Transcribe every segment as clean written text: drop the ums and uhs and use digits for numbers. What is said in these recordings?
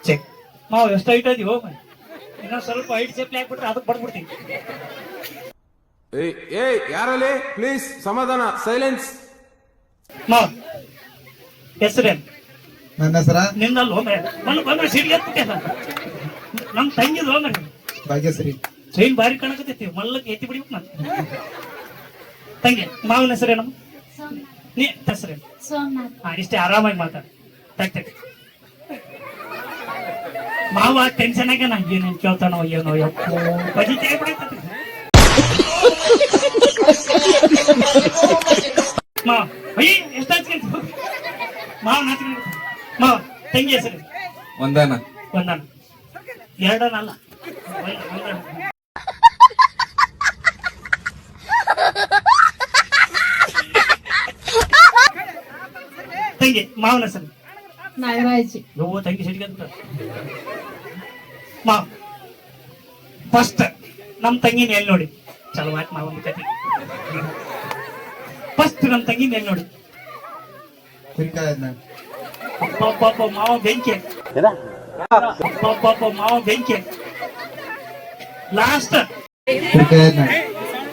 Check ಮಾವು ಎಷ್ಟು height ಇದೀವೋ ಇನ್ನೊಂದು ಸ್ವಲ್ಪ ಹೈಟ್ ಚಪ್ಪಲಿ ಹಾಕ್ಬಿಟ್ರೆ ಅದಕ್ಕೆ ಬಡ್ಬಿಡ್ತೀವಿ. ಏಯ್ ಯಾರಲ್ಲಿ ಪ್ಲೀಸ್ ಸಮಾಧಾನ ಸೈಲೆನ್ಸ್. ಮಾವ ಹೆಸರೇನು? ನನ್ನ ಹೆಸರ ನಿನ್ನಲ್ಲ ಬಂದ್ರೆ ಸಿಡಿಗೆ ಎತ್ತಿಲ್ಲ ನಮ್ಮ ತಂಗಿದು ಹೋಗ್ರಿ ಭಾಗ್ಯಶ್ರೀ. ಚೈನ್ ಬಾರಿ ಕಾಣಕತ್ತೈತಿ ಮಲ್ಲಕ್ಕೆ ಎತ್ತಿ ಬಿಡ್ಬೇಕು ನಾನು. ತಂಗಿ ಮಾವನ ಹೆಸರೇನು? ನೀ ಹೆಸರೇನು? ಹಾ ಇಷ್ಟೇ ಆರಾಮಾಗಿ ಮಾತಾಡ. ತಗ್ ಮಾವ ಟೆನ್ಷನ್ ಆಗ ನಂಗೆ ಏನೇನು ಕೇಳ್ತಾನೋ ಏನೋ ಯಪ್ಪೋ ಬಜಿ ತೆಗಿಬಿಡೈತಿ ಮಾವ. ಅಯ್ಯ ಎಷ್ಟು ಹಚ್ಕೊಂತ ಮಾವ ನಾಚ್ಕೊಂಡ. ಮಾವ ತಂಗಿ ಹೆಸರು? ಒಂದಾನ. ಒಂದಾನ ಎರಡನಲ್ಲ ಒಂದಾನ. ತಂಗಿ ಮಾವನ ಹೆಸರು? ನಾಗರಾಜ್. ಯವ್ವ ತಂಗಿ ಸಿಡಿಗೆ ಮಾವ ಫಸ್ಟ್ ನಮ್ ತಂಗಿನ ಎಲ್ಲಿ ನೋಡಿ? ಚಲೋ ಆಯ್ತು ಮಾವ ಒಂದು ಕತೆ. ಫಸ್ಟ್ ನಮ್ ತಂಗಿನ ಎಲ್ಲಿ ನೋಡಿ? ಅಪ್ಪ ಮಾವ ಬೆಂಕಿ. ಅಪ್ಪ ಮಾವ ಬೆಂಕಿ. ಲಾಸ್ಟ್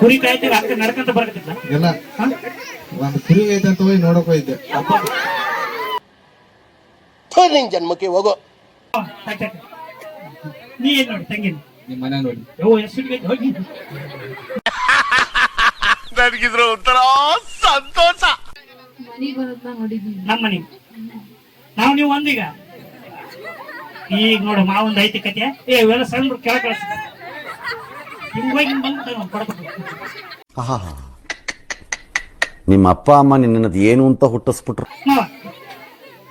ಕುರಿ ಕಾಯ್ತೀರ ಅಕ್ಕ ನಡ್ಕಂತ ಬರಕತ್ತಿಲ್ಲ ಎಲ್ಲ ಒಂದು ಕುರಿ ಐತೆ ಅಂತ ಹೋಗಿ ನೋಡಕ್ ಹೋಗಿದ್ದೆ. ನಿನ್ ಜನ್ಮಕ್ಕೆ ಹೋಗೋ. ನೀ ಏನ್ ನೋಡಿ ತಂಗಿನ? ನಿಮ್ ಮನೆ ನೋಡಿ. ಎಷ್ಟು ಹೋಗಿ ನನಗಿದ್ರ ಒಂಥರ ಸಂತೋಷ. ಮನಿ ಬರೋದ್ನ ನೋಡಿದೀನಿ. ನಮ್ಮ ಮನೆ ನಾವು ನೀವು ಒಂದೀಗ ಈಗ ನೋಡು ಮಾವೊಂದು ಐತಿ ಕತೆ. ಇವೆಲ್ಲ ಸಣ್ಣ ಕೆಳ ಕಳಿಸ ಹಿಂಗಾಗಿ ಬಂದು ಕೊಡಬೇಕು. ನಿಮ್ಮ ಅಪ್ಪ ಅಮ್ಮ ನಿನ್ನದು ಏನು ಅಂತ ಹುಟ್ಟಿಸ್ಬಿಟ್ರು.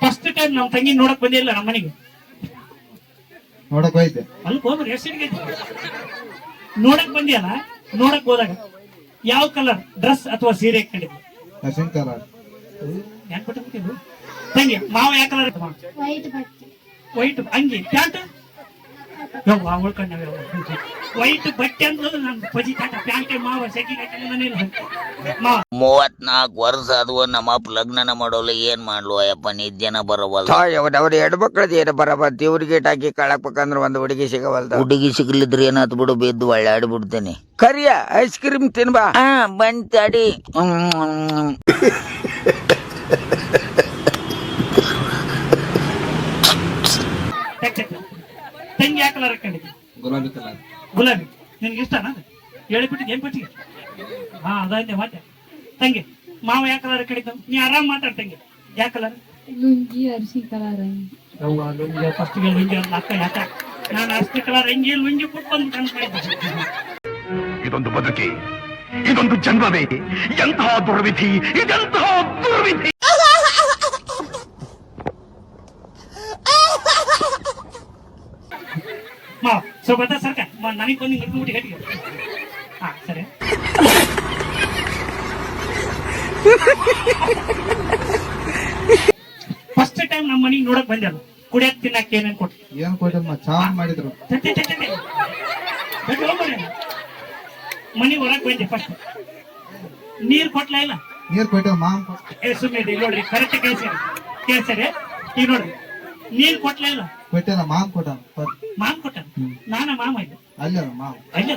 ಫಸ್ಟ್ ಟೈಮ್ ನಮ್ ತಂಗಿ ನೋಡಕ್ ಬಂದಿಲ್ಲ ನಮ್ಮ ಮನೆಗೆ. ನೋಡಕ್ ಹೋಯ್ತೆ ಅಲ್ಲಿ ಹೋಗ್ರಿ ಎಷ್ಟು ನೋಡಕ್ ಬಂದಿಯಲ್ಲ. ನೋಡಕ್ ಹೋದಾಗ ಯಾವ ಕಲರ್ ಡ್ರೆಸ್ ಅಥವಾ ಸೀರೆ ಹಾಕೊಂಡಿದ್ವಿ? ಅರ್ಶಿನ ಕಲರ್. ನೆನ್ಪಿಟ್ಟು ತಂಗಿ ಮಾವ ಯಾವ ಕಲರ್? ವೈಟ್ ಬಟ್ಟೆ. ವೈಟ್ ಅಂಗಿ ಪ್ಯಾಂಟ್ ಉಳ್ಕೊಂಡ ವೈಟ್ ಬಟ್ಟೆ ಅಂತ ನನ್ ಪಜಿ ತಾಟ ಪ್ಯಾಂಟ್ ಮಾವ ಸೆಕಿಂಗ್ ಹಾಕಿಲ್ಲ ಮಾವ. 34 ವರ್ಷ ಆದ್ವು ನಮ್ಮಪ್ಪ ಲಗ್ನನ ಮಾಡೋಲ್ಲ. ಏನ್ ಮಾಡ್ಲು ಅಯ್ಯಪ್ಪ ನಿದ್ಯನ ಬರವಲ್ಲ. ಅವ್ರ ಹೆಣ್ಮಕ್ಳದ್ ಏನು ಬರಬಾರ್ದು. ಇವ್ರಿಗೆ ಟಾಕಿ ಕಳಕ್ಬೇಕಂದ್ರ ಒಂದು ಹುಡುಗಿ ಸಿಗವಲ್ದ. ಹುಡುಗಿ ಸಿಗ್ಲಿದ್ರೆ ಏನಾತ್ ಬಿಡು, ಬಿದ್ದು ಒಳ್ಳಾಡ್ಬಿಡ್ತೇನೆ. ಕರಿಯ ಐಸ್ ಕ್ರೀಮ್ ತಿನ್ಬಾ. ಬಂತಡಿ. ತಂಗಿ ಯಾವ ಕಲರ್ ಹಾಕೊಂಡಿದ್ವಿ? ಗುಲಾಬಿ ಕಲರ್. ಗುಲಾಬಿ. ನಿನ್ಗೆ ಇಷ್ಟನಾ? ಹೇಳಿಬಿಟ್ಟಿಗೆ ಏನ್ ಬಿಟ್ಟಿಗೆ? ಹಾ ಅದಾಯ್ತೆ ಮತ್ತೆ. ತಂಗಿ ಮಾವ ಯಾವ ಕಲರ್ ಹಾಕೊಂಡಿದ್ದ? ನೀ ಆರಾಮ್ ಮಾತಾಡ್ ತಂಗಿ. ಯಾವ ಕಲರ್? ಲುಂಗಿ ಅರ್ಶಿ ಕಲರ್. ಲುಂಗಿ ಫಸ್ಟ್ ಗೆ ಲುಂಗಿ ಅಕ್ಕ ಯಾಕ ನಾನು ಅರ್ಶಿ ಕಲರ್ ಅಂಗಿ ಲುಂಗಿ ಕೊಟ್ಟು ಬಂದು ಕನ್ಸ್ಕೊಂಡಿದ್ದೆ. ಇದೊಂದು ಬದುಕಿ, ಇದೊಂದು ಜನ್ಮವೇ, ಎಂತಹ ದುರ್ವಿಧಿ, ಇದೆಂತಹ ದುರ್ವಿಧಿ. ಮಾವ ಸ್ವಲ್ಪ ಸರ್ಕ ನನಗೆ ಬಂದು ಹಿಡ್ಕೊಂಡ್ಬಿಟ್ಟು ಗಟ್ಟಿಗೆ. ಹಾ ಸರಿ. ಫಸ್ಟ್ ಟೈಮ್ ನಮ್ಮ ಮನೆಗೆ ನೋಡಕ್ ಬಂದ್ಯಾರ. ಕುಡಿಯಕ್ ತಿನ್ನಕ್ ಏನೇನ್ ಕೊಟ್ಟು? ಏನ್ ಕೊಟ್ಟಮ್ಮ? ಚಾ ಮಾಡಿದ್ರು. ಮನಿ ಹೊರಗ್ ಬಂದೆ. ಫಸ್ಟ್ ನೀರ್ ಕೊಟ್ಲ ಇಲ್ಲ? ನೀರ್ ಕೊಟ್ಟವ ಮಾಮ್. ಸುಮ್ಮನೆ ನೋಡ್ರಿ ಕರೆಕ್ಟ್ ಕೇಳ್ಸರಿ. ಈಗ ನೋಡ್ರಿ ನೀರ್ ಕೊಟ್ಲ ಇಲ್ಲ? ಕೊಟ್ಟಲ್ಲ ಮಾಮ್ ಕೊಟ್ಟ. ಮಾಮ್ ಕೊಟ್ಟ. ನಾನ ಮಾಮ ಇಲ್ಲ ಅಲ್ಲ ಮಾಮ್ ಅಲ್ಲ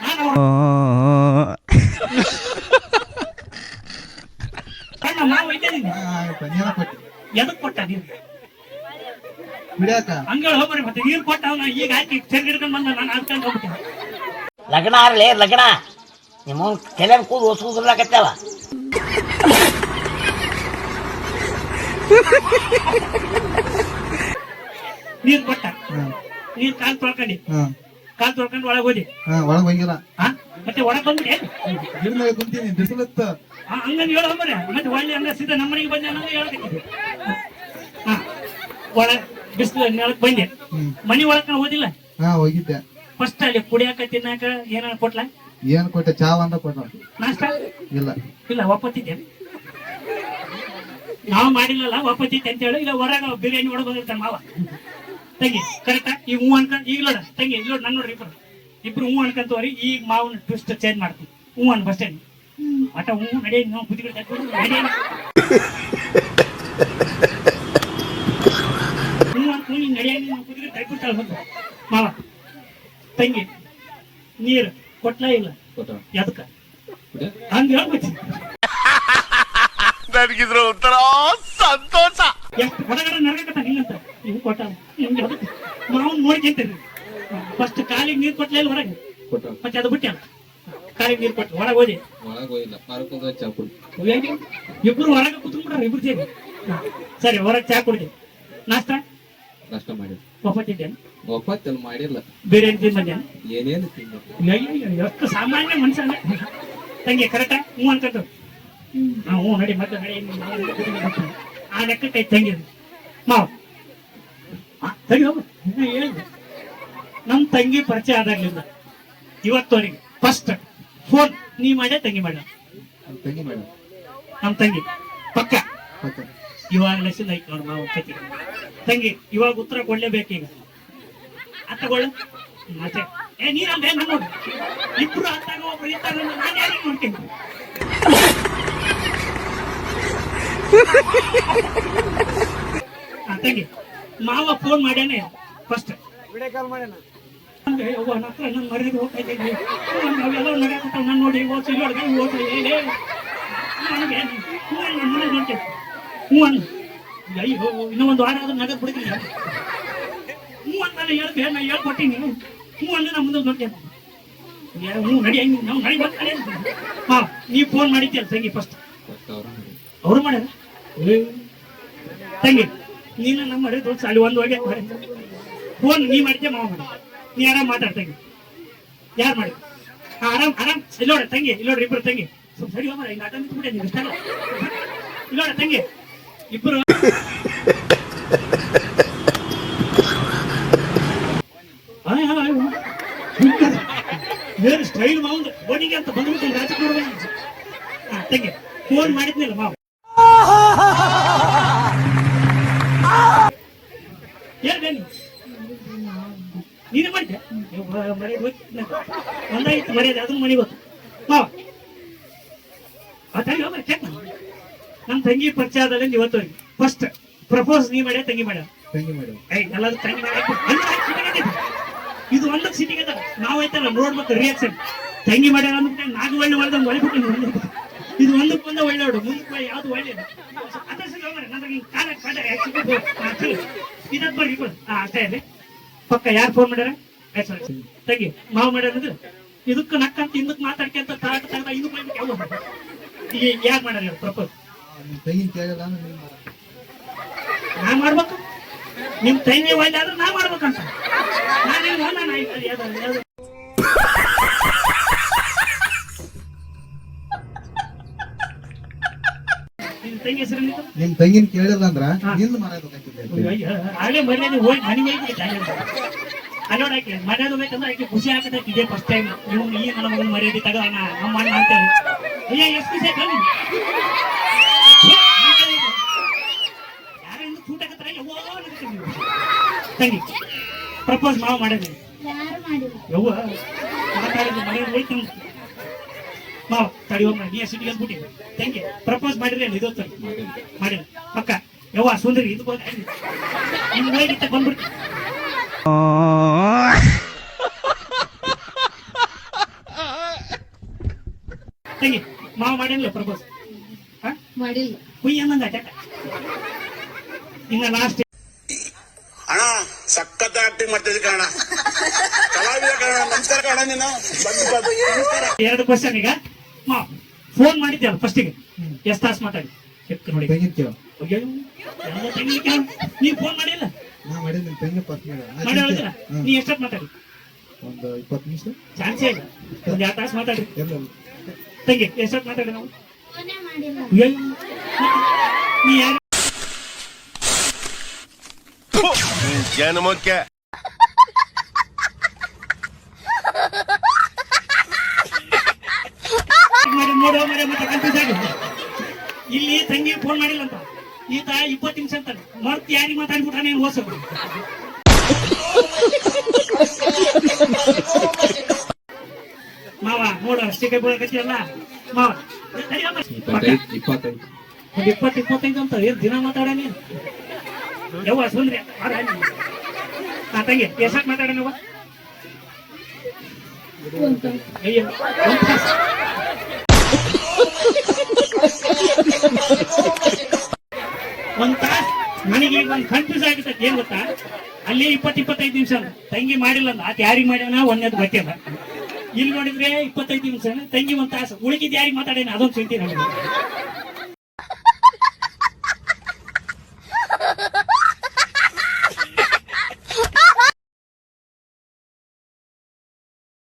ನಾನು ಕಣ್ಣ ಮಾವ ಇದ್ದೇನೆ. ನೀರ ಕೊಟ್ಟಿ ಎದಕ್ ಕೊಟ್ಟ ನೀರು? ಬಿಡ್ಯಾಕ ಹಂಗ ಹೋಗ್ರಿ. ಮತ್ತೆ ನೀರ್ ಕೊಟ್ಟ ಅವ್ನ ಈಗ ಹಾಕಿ ಚೆರ್ ಹಿಡ್ಕೊಂಡ್ ಬಂದ ನಾನು ಹಾಕ್ಕೊಂಡು ಹೋಗ್ಬಿಟ್ಟೆ. ಲಗ್ನ ಆರ್ಲಿ ಲಗ್ನ. ನಿಮ್ಮ ತಲೆ ಕೂದು ಹೊಸ್ಕುದ್ರಲಾಕತ್ತಾವ. ನೀರ್ ಕೊಟ್ಟ. ನೀರ್ ಕಾಲ್ ತೊಳ್ಕೊಂಡಿ. ಕಾಲ್ ತೊಳ್ಕೊಂಡು ಒಳಗೆ ಹೋದಿ. ಒಳಗ್ ಹೋಗಿಲ್ಲ. ಮತ್ತೆ ಒಳಗ್ ಬಂದ್ಬಿಟ್ಟೆ. ಗಿರ್ನಾಗ ಕುಂತೀನಿ ಬಿಸಿಲತ್ತ. ಹಂಗಂದ್ ಹೇಳ ಮರ. ಮತ್ತೆ ಒಳ್ಳೆ ಹಂಗ ಸೀದಾ ನಮ್ಮನಿಗೆ ಬಂದೆ ಅನ್ನೋದು ಹೇಳ್ಬೇಕಿದೆ. ಒಳ ಬಿಸಿಲು ನೆಲಕ್ ಬಂದೆ. ಮನಿ ಒಳಕ ಹೋದಿಲ್ಲ? ಹೋಗಿದ್ದೆ. ಫಸ್ಟ್ ಅಲ್ಲಿ ಕುಡಿಯಾಕ ತಿನ್ನಾಕ ಏನ ಕೊಟ್ಲ? ಏನ್ ಕೊಟ್ಟೆ? ಚಾ ಒಂದ ಕೊಟ್ಟ. ನಾಷ್ಟ ಇಲ್ಲ ಇಲ್ಲ ಒಪ್ಪತ್ತಿದ್ದೆ. ನಾವು ಮಾಡಿಲ್ಲಲ್ಲ ಒಪ್ಪತ್ತಿದ್ದೆ ಅಂತ ಹೇಳಿ. ಇಲ್ಲ ಹೊರಗ ಬಿರಿಯಾನಿ ಒಳಗೆ ಬಂದಿರ್ತಾನೆ ಮಾವ. ತಂಗಿ ಕರೆಕ್ಟಾ? ಈಗ ಹೂ ಅನ್ಕೊಂಡ್ ಈಗ ನೋಡ ತಂಗಿ ಇಲ್ಲಿ ನೋಡ್ ನನ್ ನೋಡ್ರಿ ಇಬ್ರು ಹೂ ಅನ್ಕಂತವ್ರಿ. ಈಗ ಮಾವನ ಟ್ವಿಸ್ಟ್ ಚೇಂಜ್ ಮಾಡ್ತೀವಿ. ಹೂ ಅನ್ ಬಸ್ ಸ್ಟ್ಯಾಂಡ್ ಆಟ ಹೂ ನಡಿ ನಾವು ಬುದ್ಧಿಗಳು ಹೂ ಅನ್ಕೊಂಡು ಕೊಟ್ಲ ಇಲ್ಲ ಕೊಟ್ಟ ಎದಕ್ಕ ಹಂಗ ಹೇಳ್ಬೇಕು ನನಗಿದ್ರ ಒಂಥರ ಸಂತೋಷ. ಎಷ್ಟು ಹೊರಗಡೆ ನರಗತ್ತ ನಿಂಗಂತ ನೀವು ಕೊಟ್ಟ ನಿಮ್ಗೆ ಅದಕ್ಕೆ ಮಾವನ್ ನೋಡ್ಕೊಂತೀರಿ ಫಸ್ಟ್ ಕಾಲಿಗೆ ನೀರ್ ಕೊಟ್ಲ ಇಲ್ಲ ಹೊರಗೆ ಕೊಟ್ಟ ಮತ್ತೆ ಅದು ಬಿಟ್ಟೆ ಕಾಲಿಗೆ ನೀರ್ ಕೊಟ್ಟು ಒಳಗೆ ಹೋದಿ ಒಳಗೆ ಹೋಗಿಲ್ಲ ಪಾರ್ಕ್ ಹೋದ ಚಾ ಕುಡಿ ಇಬ್ರು ಹೊರಗೆ ಕುತ್ಕೊಂಡ್ಬಿಡ್ರಿ ಇಬ್ರು ಸೇರಿ ಸರಿ ಹೊರಗೆ ಚಾ ಕುಡಿದೆ ನಾಷ್ಟ ನಾಷ್ಟ ಮಾಡಿ ಒಪ್ಪತ್ತಿದ್ದೇನೆ ಒಪ್ಪತ್ತಲ್ಲಿ ಮಾಡಿಲ್ಲ ಬೇರೆ ಏನ್ ತಿಂದ್ ಬಂದೇನೆ ಏನೇನು ತಿನ್ನ ಎಷ್ಟು ಸಾಮಾನ್ಯ ಮನುಷ್ಯ ತಂಗಿ ಕರೆಕ್ಟಾ ಹ್ಞೂ ಅನ್ಕೊಂಡು ಹ್ಞೂ ನಡಿ ಮತ್ತೆ ನಡಿ ಆ ಲೆಕ್ಕಕ್ಕೆ ತಂಗಿ ಮಾವ ಸರಿ ಹೋಗು ಹೇಳಿದೆ ನಮ್ ತಂಗಿ ಪರಿಚಯ ಆದಾಗ್ಲಿಂದ ಇವತ್ತವರೆಗೆ ಫಸ್ಟ್ ಫೋನ್ ನೀ ಮಾಡ್ಯ ತಂಗಿ ಮಾಡ ತಂಗಿ ಮೇಡಮ್ ನಮ್ ತಂಗಿ ಪಕ್ಕ ಓಕೆ ಇವಾಗ ಲೆಸನ್ ಐತಿ ನೋಡ್ ಮಾವ ಕತಿ ತಂಗಿ ಇವಾಗ ಉತ್ತರ ಕೊಡ್ಲೇಬೇಕೀಗ ಅತ್ತಗೊಳ್ಳ ಮತ್ತೆ ಏ ನೀನಂದ್ರೆ ನಾನು ನೋಡಿ ಇಬ್ರು ಅತ್ತಾಗ ಒಬ್ರು ಇತ್ತಾಗ ನಾನು ಯಾರಿಗೆ ನೋಡ್ತೀನಿ ತಂಗಿ ಮಾವ ಫೋನ್ ಮಾಡ್ಯಾನೆ ಫಸ್ಟ್ ಅವ್ವ ನನ್ನ ಹತ್ರ ನನ್ನ ಮರ್ಯಾದೆ ಹೋಗ್ತಾ ಇದ್ದೀನಿ ನಾವೆಲ್ಲ ನಗಾಕತ್ತಾವ ನಾನು ನೋಡಿ ಓದ್ಸಿ ಇಲ್ಲೊಳಗೆ ಓದ್ತಾ ಹೇಳಿ ನನಗೆ ಹ್ಞೂ ನನ್ನ ನೋಡ್ತೇನೆ ಹ್ಞೂ ಅನ್ನ ಅಯ್ಯೋ ಇನ್ನೂ ಒಂದು ವಾರ ಆದ್ರೂ ನಗದ್ ಬಿಡ್ತೀನಿ ಹ್ಞೂ ಅಂತ ನಾನು ಹೇಳ್ಕೊಟ್ಟಿನಿ ಹ್ಞೂ ಅನ್ನ ನಾ ಮುಂದೆ ನೋಡ್ತೇನೆ ಹ್ಞೂ ನಡಿ ಹಂಗೆ ನಾವು ನಡಿ ಬರ್ತಾರೆ ಹಾ ನೀವು ಫೋನ್ ಮಾಡಿದ್ದೀರ ತಂಗಿ ಫಸ್ಟ್ ಅವ್ರು ಮಾಡ್ಯಾರ ತಂಗಿ ನೀನು ನಮ್ಮ ಮರೆ ತೋರಿಸಿ ಅಲ್ಲಿ ಒಂದು ಹೋಗಿ ಫೋನ್ ನೀ ಮಾಡಿದ್ದೆ ಮಾವ ಮಾಡಿ ನೀ ಆರಾಮ್ ಮಾತಾಡ್ತಂಗಿ ಯಾರು ಮಾಡಿ ಆರಾಮ್ ಆರಾಮ್ ಇಲ್ಲೋಡ ತಂಗಿ ಇಲ್ಲೋಡ್ರಿ ಇಬ್ರು ತಂಗಿ ಸ್ವಲ್ಪ ಸರಿ ಹೋಗ್ರ ಹಿಂಗ ಆಟ ನಿಂತ್ಬಿಟ್ಟೆ ನೀವು ಇಷ್ಟಲ್ಲ ಇಲ್ಲೋಡ ತಂಗಿ ಇಬ್ರು ಬೇರೆ ಸ್ಟೈಲ್ ಮಾವಂದು ಬೋನಿಗೆ ಅಂತ ಬಂದ್ಬಿಟ್ಟು ರಾಜಕೀಯ ತಂಗಿ ಫೋನ್ ಮಾಡಿದ್ನಿಲ್ಲ ಮಾವ ಹೇಳ್ಬೇನಿ ನೀನು ಮಾಡಿದ್ದೆ ಮರ್ಯಾದೆ ಒಂದಾಯ್ತು ಮರ್ಯಾದೆ ಅದನ್ನ ಮನೆಗೆ ಗೊತ್ತು ಮಾವ ಚೆಕ್ ನಮ್ಮ ತಂಗಿ ಪರಿಚಯ ಆದಲ್ಲಿ ಇವತ್ತವರೆಗೆ ಫಸ್ಟ್ ಪ್ರಪೋಸ್ ನೀ ಮಾಡ್ಯ ತಂಗಿ ಮಾಡ್ಯ ತಂಗಿ ಮೇಡಮ್ ಎಲ್ಲರೂ ತಂಗಿ ಇದು ಒಂದಕ್ಕೆ ಸಿಟಿಗೆ ನಾವೈತಲ್ಲ ನೋಡ್ಬೇಕು ರಿಯಾಕ್ಷನ್ ತಂಗಿ ಮಾಡ್ಯಾರ ಅಂದ್ಬಿಟ್ಟೆ ನಾಲ್ಕು ಒಳ್ಳೆ ಮಾಡ್ದಂಗೆ ಒಳಬಿಟ್ಟು ಇದು ಒಂದಕ್ಕೆ ಒಂದ ಒಳ್ಳೆ ನೋಡು ಮುಂದಕ್ಕೆ ಯಾವ್ದು ಒಳ್ಳೆಯದು ಇದಕ್ಕೆ ಬರ್ರಿ ಅಷ್ಟೇ ಅಲ್ಲಿ ಪಕ್ಕ ಯಾರು ಫೋನ್ ಮಾಡ್ಯಾರ ತಂಗಿ ಮಾವು ಮಾಡ್ಯಾರ ಇದಕ್ಕೆ ನಕ್ಕಂತ ಹಿಂದಕ್ಕೆ ಮಾತಾಡ್ಕೊಂತ ತಾಟ ತಗದ ಇದು ಯಾವ ಈಗ ಯಾರು ಮಾಡ್ಯಾರ ಪ್ರಪೋಸ್ ತಂಗಿನ ಕೇಳಲ್ಲ ನಾ ಮಾಡ್ಬೇಕು ನಿಮ್ ತಂಗಿ ಒಳ್ಳೆ ನಾ ಮಾಡ್ಬೇಕಂತ ನಾನೇನು ಯಾವ್ದು ತಂಗಿ ಹೆಸರು ನಿಮ್ ತಂಗಿನ ಕೇಳಿಲ್ಲ ಅಂದ್ರ ನಿಂದ ಮಾರಾಯ್ತು ಹಾಗೆ ಮರ್ಯಾದೆ ಹೋಗಿ ಮನೆಗೆ ಅಲ್ಲೋಡಾಕಿ ಮರ್ಯಾದೆ ಬೇಕಂದ್ರೆ ಆಕೆ ಖುಷಿ ಆಗತ್ತೆ ಇದೇ ಫಸ್ಟ್ ಟೈಮ್ ನೀವು ಈ ನನ್ನ ಮಗನ ಮರ್ಯಾದೆ ತಗೋಣ ನಮ್ಮ ಅಣ್ಣ ಅಂತೇಳಿ ಅಯ್ಯ ಎಷ್ಟು ಖುಷಿ ಆಯ್ತು ಯಾರಿಂದ ಚೂಟಾಕತ್ತಾರ ತಂಗಿ ಪ್ರಪೋಸ್ ಮಾವ ಮಾಡಿದ್ವಿ ಯಾರು ಮಾಡಿಲ್ಲ ಯವ್ವ ಮಾತಾಡಿದ್ದು ಮನೆಯಲ್ಲಿ ಹೋಯ್ತು ಮಾವ ತಡಿ ಹೋಗ್ ನೀ ಸಿಟಿಗೆ ಅಂದ್ಬಿಟ್ಟಿ ತಂಗಿ ಪ್ರಪೋಸ್ ಮಾಡಿರಿ ಅಲ್ಲಿ ಇದು ಮಾಡಿಲ್ಲ ಪಕ್ಕ ಯವ್ವ ಸುಂದರಿ ಇದು ನಿಮ್ಗೆ ಹೋಗಿತ್ತ ಬಂದ್ಬಿಡ್ತಿ ತಂಗಿ ಮಾವ ಮಾಡಿಲ್ಲ ಪ್ರಪೋಸ್ ಮಾಡಿಲ್ಲ ಕುಯ್ಯ ಅನ್ನಂಗ ಅಟ್ಯಾಕ ಇನ್ನ ಲಾಸ್ಟ್ ಅಣ್ಣ ಸಖತ್ ಆಕ್ಟಿಂಗ್ ಮಾಡ್ತಿದ್ದೆ ಕಣ ಕಲಾವಿದ ಕಣ ನಮಸ್ಕಾರ ಕಣ ನೀನು ಎರಡು ಕ್ವಶನ್ ಈಗ ಮಾವ ಫೋನ್ ಮಾಡಿದ್ಯಲ್ಲ ಫಸ್ಟಿಗೆ ಎಷ್ಟು ತಾಸು ಮಾತಾಡಿ ಚೆಕ್ ನೋಡಿ ತಂಗಿನ ಕೇಳ ನೀವ್ ಫೋನ್ ಮಾಡಿಲ್ಲ ನಾ ಮಾಡಿದ್ ನಿಮ್ ತಂಗಿ ಫಸ್ಟ್ ಮಾಡಿ ನೀ ಎಷ್ಟೊತ್ತು ಮಾತಾಡಿ ಒಂದು 20 ನಿಮಿಷ ಚಾನ್ಸೇ ಇಲ್ಲ ಒಂದ್ 2 ತಾಸು ಮಾತಾಡಿ ಎಲ್ಲ ತಂಗಿ ಎಷ್ಟೊತ್ತು ಮಾತಾಡಿ ನಾವು ಫೋನೇ ಮಾಡಿಲ್ಲ ನೀ ಯಾರು ಜನಮಕ್ಕೆ ನೋಡೋ ಮರೆ ಮತ್ತೆ ಕನ್ಫ್ಯೂಸ್ ಆಗಿ ಇಲ್ಲಿ ತಂಗಿ ಫೋನ್ ಮಾಡಿಲ್ಲ ಅಂತ ಈತ 20 ನಿಮಿಷ ಅಂತ ಮರ್ತ್ ಯಾರಿಗೆ ಮಾತಾಡ್ಬಿಟ್ಟ ನೀನು ಓಸು ಮಾವ ನೋಡು ಅಷ್ಟೇ ಬೀಳಕತ್ತಿಯಲ್ಲ ಮಾವ ಒಂದು 20-25 ಅಂತ ಏನ್ ದಿನ ಮಾತಾಡ ನೀನು ಯವ್ವ ಸುಂದ್ರಿ ತಂಗಿ ಎಷ್ಟಕ್ಕೆ ಮಾತಾಡ ನೀವು ಅಯ್ಯೋ, ಒಂದ್ ತಾಸು. ಒಂದ್ ತಾಸು ನನಗೆ ಈಗ ಒಂದು ಕನ್ಫ್ಯೂಸ್ ಆಗುತ್ತೆ. ಏನ್ ಗೊತ್ತಾ, ಅಲ್ಲಿ 20-25 ನಿಮಿಷ ತಂಗಿ ಮಾಡಿಲ್ಲ ಅಂದ, ಆತ ಯಾರಿಗೆ ಮಾಡ್ಯಾನ ಒಂದೇದು ಗೊತ್ತಿಲ್ಲ. ಇಲ್ಲಿ ನೋಡಿದ್ರೆ 25 ನಿಮಿಷ ತಂಗಿ ಒಂದ್ ತಾಸು ಉಳಿಕಿದ್ ಯಾರಿಗೆ ಮಾತಾಡೇನ ಅದೊಂದು ಚಿಂತೆ ನಮಗೆ.